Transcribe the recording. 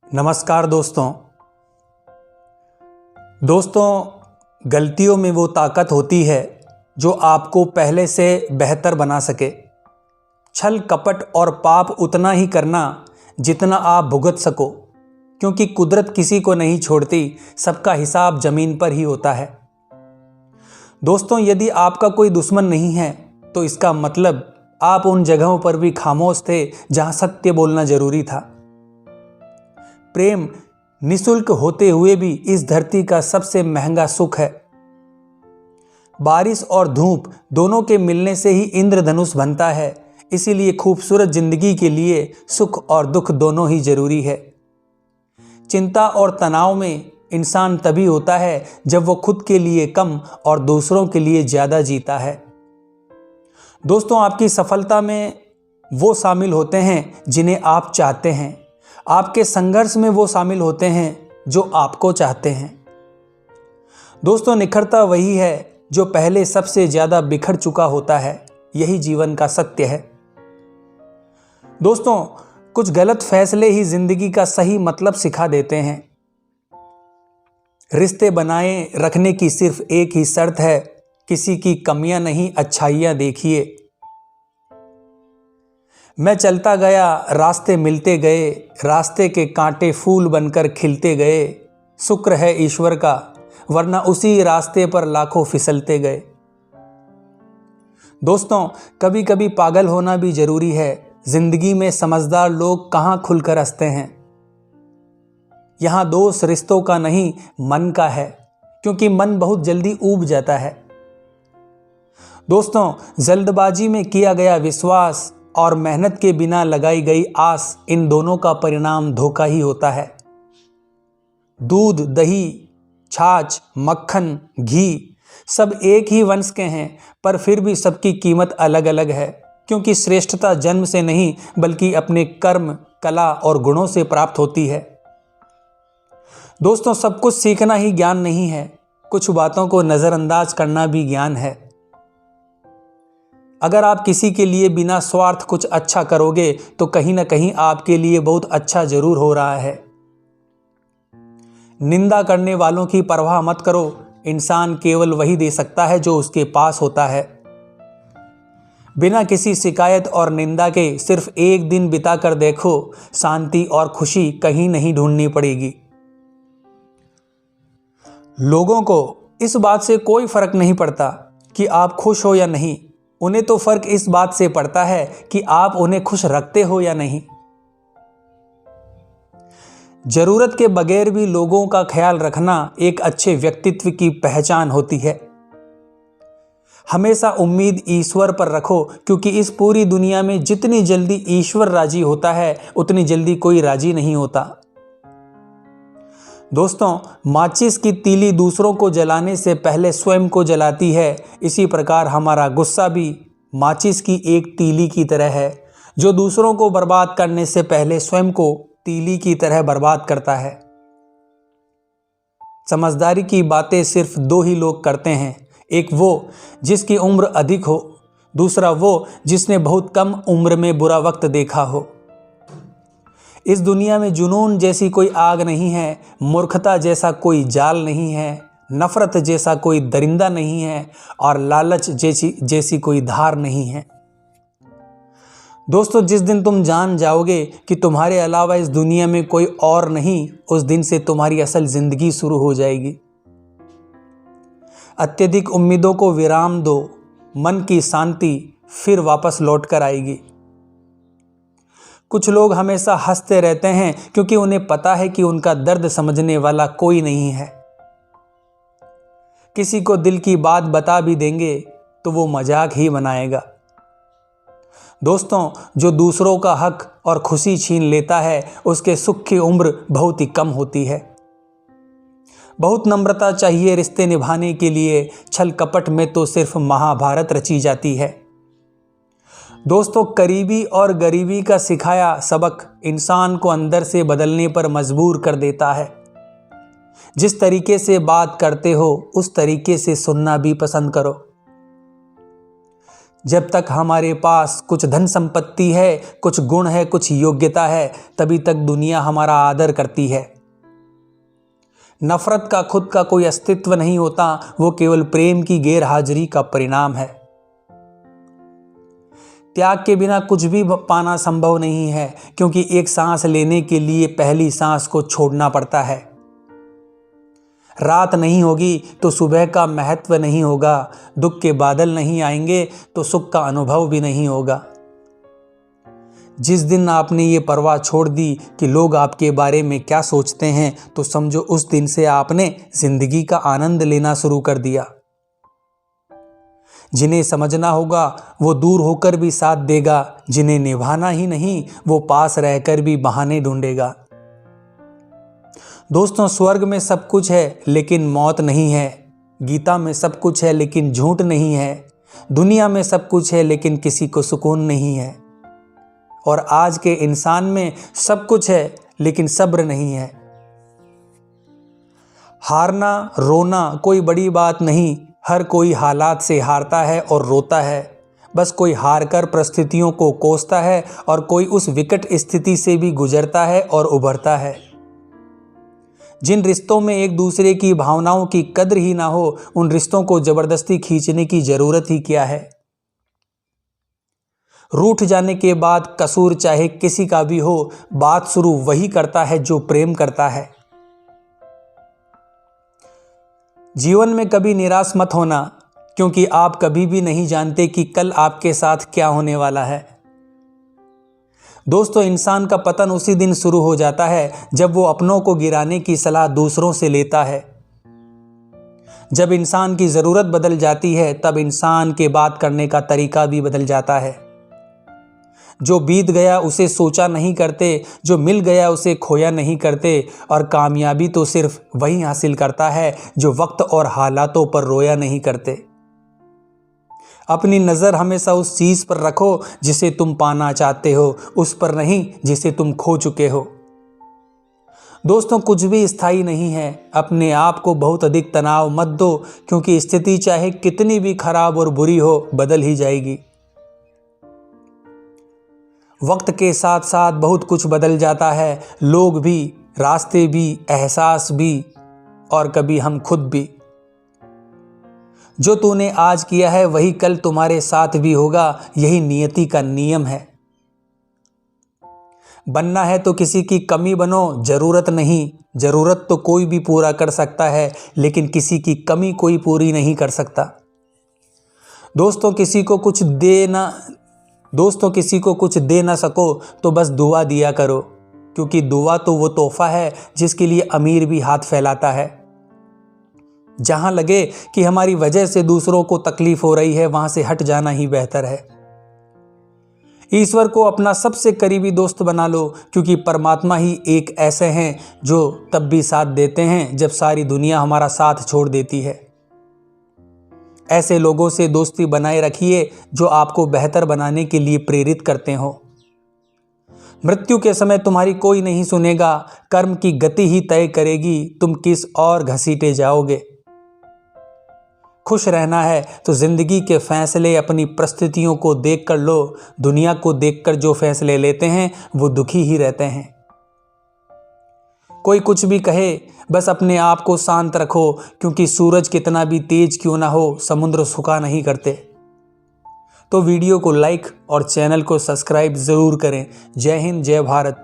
नमस्कार दोस्तों, गलतियों में वो ताकत होती है जो आपको पहले से बेहतर बना सके। छल कपट और पाप उतना ही करना जितना आप भुगत सको, क्योंकि कुदरत किसी को नहीं छोड़ती, सबका हिसाब जमीन पर ही होता है। दोस्तों, यदि आपका कोई दुश्मन नहीं है तो इसका मतलब आप उन जगहों पर भी खामोश थे जहां सत्य बोलना जरूरी था। प्रेम निःशुल्क होते हुए भी इस धरती का सबसे महंगा सुख है। बारिश और धूप दोनों के मिलने से ही इंद्रधनुष बनता है, इसीलिए खूबसूरत जिंदगी के लिए सुख और दुख दोनों ही जरूरी है। चिंता और तनाव में इंसान तभी होता है जब वो खुद के लिए कम और दूसरों के लिए ज्यादा जीता है। दोस्तों, आपकी सफलता में वो शामिल होते हैं जिन्हें आप चाहते हैं। आपके संघर्ष में वो शामिल होते हैं जो आपको चाहते हैं। दोस्तों, निखरता वही है जो पहले सबसे ज्यादा बिखर चुका होता है। यही जीवन का सत्य है। दोस्तों, कुछ गलत फैसले ही जिंदगी का सही मतलब सिखा देते हैं। रिश्ते बनाए रखने की सिर्फ एक ही शर्त है, किसी की कमियां नहीं, अच्छाइयां देखिए। मैं चलता गया, रास्ते मिलते गए, रास्ते के कांटे फूल बनकर खिलते गए। शुक्र है ईश्वर का, वरना उसी रास्ते पर लाखों फिसलते गए। दोस्तों, कभी कभी पागल होना भी जरूरी है। जिंदगी में समझदार लोग कहां खुलकर हंसते हैं। यहां दोष रिश्तों का नहीं, मन का है, क्योंकि मन बहुत जल्दी ऊब जाता है। दोस्तों, जल्दबाजी में किया गया विश्वास और मेहनत के बिना लगाई गई आस, इन दोनों का परिणाम धोखा ही होता है। दूध, दही, छाछ, मक्खन, घी सब एक ही वंश के हैं, पर फिर भी सबकी कीमत अलग अलग है, क्योंकि श्रेष्ठता जन्म से नहीं बल्कि अपने कर्म, कला और गुणों से प्राप्त होती है। दोस्तों, सब कुछ सीखना ही ज्ञान नहीं है, कुछ बातों को नजरअंदाज करना भी ज्ञान है। अगर आप किसी के लिए बिना स्वार्थ कुछ अच्छा करोगे तो कहीं ना कहीं आपके लिए बहुत अच्छा जरूर हो रहा है। निंदा करने वालों की परवाह मत करो, इंसान केवल वही दे सकता है जो उसके पास होता है। बिना किसी शिकायत और निंदा के सिर्फ एक दिन बिता कर देखो, शांति और खुशी कहीं नहीं ढूंढनी पड़ेगी। लोगों को इस बात से कोई फर्क नहीं पड़ता कि आप खुश हो या नहीं, उन्हें तो फर्क इस बात से पड़ता है कि आप उन्हें खुश रखते हो या नहीं। जरूरत के बगैर भी लोगों का ख्याल रखना एक अच्छे व्यक्तित्व की पहचान होती है। हमेशा उम्मीद ईश्वर पर रखो, क्योंकि इस पूरी दुनिया में जितनी जल्दी ईश्वर राजी होता है उतनी जल्दी कोई राजी नहीं होता। दोस्तों, माचिस की तीली दूसरों को जलाने से पहले स्वयं को जलाती है। इसी प्रकार हमारा गुस्सा भी माचिस की एक तीली की तरह है, जो दूसरों को बर्बाद करने से पहले स्वयं को तीली की तरह बर्बाद करता है। समझदारी की बातें सिर्फ दो ही लोग करते हैं, एक वो जिसकी उम्र अधिक हो, दूसरा वो जिसने बहुत कम उम्र में बुरा वक्त देखा हो। इस दुनिया में जुनून जैसी कोई आग नहीं है, मूर्खता जैसा कोई जाल नहीं है, नफरत जैसा कोई दरिंदा नहीं है, और लालच जैसी कोई धार नहीं है। दोस्तों, जिस दिन तुम जान जाओगे कि तुम्हारे अलावा इस दुनिया में कोई और नहीं, उस दिन से तुम्हारी असल जिंदगी शुरू हो जाएगी। अत्यधिक उम्मीदों को विराम दो, मन की शांति फिर वापस लौट कर आएगी। कुछ लोग हमेशा हंसते रहते हैं क्योंकि उन्हें पता है कि उनका दर्द समझने वाला कोई नहीं है। किसी को दिल की बात बता भी देंगे तो वो मजाक ही बनाएगा। दोस्तों, जो दूसरों का हक और खुशी छीन लेता है उसके सुख की उम्र बहुत ही कम होती है। बहुत नम्रता चाहिए रिश्ते निभाने के लिए, छल कपट में तो सिर्फ महाभारत रची जाती है। दोस्तों, करीबी और गरीबी का सिखाया सबक इंसान को अंदर से बदलने पर मजबूर कर देता है। जिस तरीके से बात करते हो उस तरीके से सुनना भी पसंद करो। जब तक हमारे पास कुछ धन संपत्ति है, कुछ गुण है, कुछ योग्यता है, तभी तक दुनिया हमारा आदर करती है। नफरत का खुद का कोई अस्तित्व नहीं होता, वो केवल प्रेम की गैरहाजिरी का परिणाम है। त्याग के बिना कुछ भी पाना संभव नहीं है, क्योंकि एक सांस लेने के लिए पहली सांस को छोड़ना पड़ता है। रात नहीं होगी तो सुबह का महत्व नहीं होगा, दुख के बादल नहीं आएंगे तो सुख का अनुभव भी नहीं होगा। जिस दिन आपने ये परवाह छोड़ दी कि लोग आपके बारे में क्या सोचते हैं, तो समझो उस दिन से आपने जिंदगी का आनंद लेना शुरू कर दिया। जिन्हें समझना होगा वो दूर होकर भी साथ देगा, जिन्हें निभाना ही नहीं वो पास रहकर भी बहाने ढूंढेगा। दोस्तों, स्वर्ग में सब कुछ है लेकिन मौत नहीं है, गीता में सब कुछ है लेकिन झूठ नहीं है, दुनिया में सब कुछ है लेकिन किसी को सुकून नहीं है, और आज के इंसान में सब कुछ है लेकिन सब्र नहीं है। हारना रोना कोई बड़ी बात नहीं, हर कोई हालात से हारता है और रोता है। बस कोई हारकर परिस्थितियों को कोसता है और कोई उस विकट स्थिति से भी गुजरता है और उभरता है। जिन रिश्तों में एक दूसरे की भावनाओं की कद्र ही ना हो, उन रिश्तों को जबरदस्ती खींचने की जरूरत ही क्या है। रूठ जाने के बाद कसूर चाहे किसी का भी हो, बात शुरू वही करता है जो प्रेम करता है। जीवन में कभी निराश मत होना, क्योंकि आप कभी भी नहीं जानते कि कल आपके साथ क्या होने वाला है। दोस्तों, इंसान का पतन उसी दिन शुरू हो जाता है जब वो अपनों को गिराने की सलाह दूसरों से लेता है। जब इंसान की ज़रूरत बदल जाती है, तब इंसान के बात करने का तरीका भी बदल जाता है। जो बीत गया उसे सोचा नहीं करते, जो मिल गया उसे खोया नहीं करते, और कामयाबी तो सिर्फ वही हासिल करता है जो वक्त और हालातों पर रोया नहीं करते। अपनी नज़र हमेशा उस चीज़ पर रखो जिसे तुम पाना चाहते हो, उस पर नहीं जिसे तुम खो चुके हो। दोस्तों, कुछ भी स्थायी नहीं है। अपने आप को बहुत अधिक तनाव मत दो, क्योंकि स्थिति चाहे कितनी भी खराब और बुरी हो, बदल ही जाएगी। वक्त के साथ साथ बहुत कुछ बदल जाता है, लोग भी, रास्ते भी, एहसास भी, और कभी हम खुद भी। जो तूने आज किया है वही कल तुम्हारे साथ भी होगा, यही नियति का नियम है। बनना है तो किसी की कमी बनो, जरूरत नहीं। जरूरत तो कोई भी पूरा कर सकता है, लेकिन किसी की कमी कोई पूरी नहीं कर सकता। दोस्तों, किसी को कुछ दे ना सको तो बस दुआ दिया करो, क्योंकि दुआ तो वो तोहफा है जिसके लिए अमीर भी हाथ फैलाता है। जहां लगे कि हमारी वजह से दूसरों को तकलीफ हो रही है, वहां से हट जाना ही बेहतर है। ईश्वर को अपना सबसे करीबी दोस्त बना लो, क्योंकि परमात्मा ही एक ऐसे हैं जो तब भी साथ देते हैं जब सारी दुनिया हमारा साथ छोड़ देती है। ऐसे लोगों से दोस्ती बनाए रखिए जो आपको बेहतर बनाने के लिए प्रेरित करते हो। मृत्यु के समय तुम्हारी कोई नहीं सुनेगा, कर्म की गति ही तय करेगी तुम किस और घसीटे जाओगे। खुश रहना है तो जिंदगी के फैसले अपनी परिस्थितियों को देखकर लो, दुनिया को देखकर जो फैसले लेते हैं वो दुखी ही रहते हैं। कोई कुछ भी कहे, बस अपने आप को शांत रखो, क्योंकि सूरज कितना भी तेज क्यों ना हो, समुद्र सूखा नहीं करते। तो वीडियो को लाइक और चैनल को सब्सक्राइब ज़रूर करें। जय हिंद, जय भारत।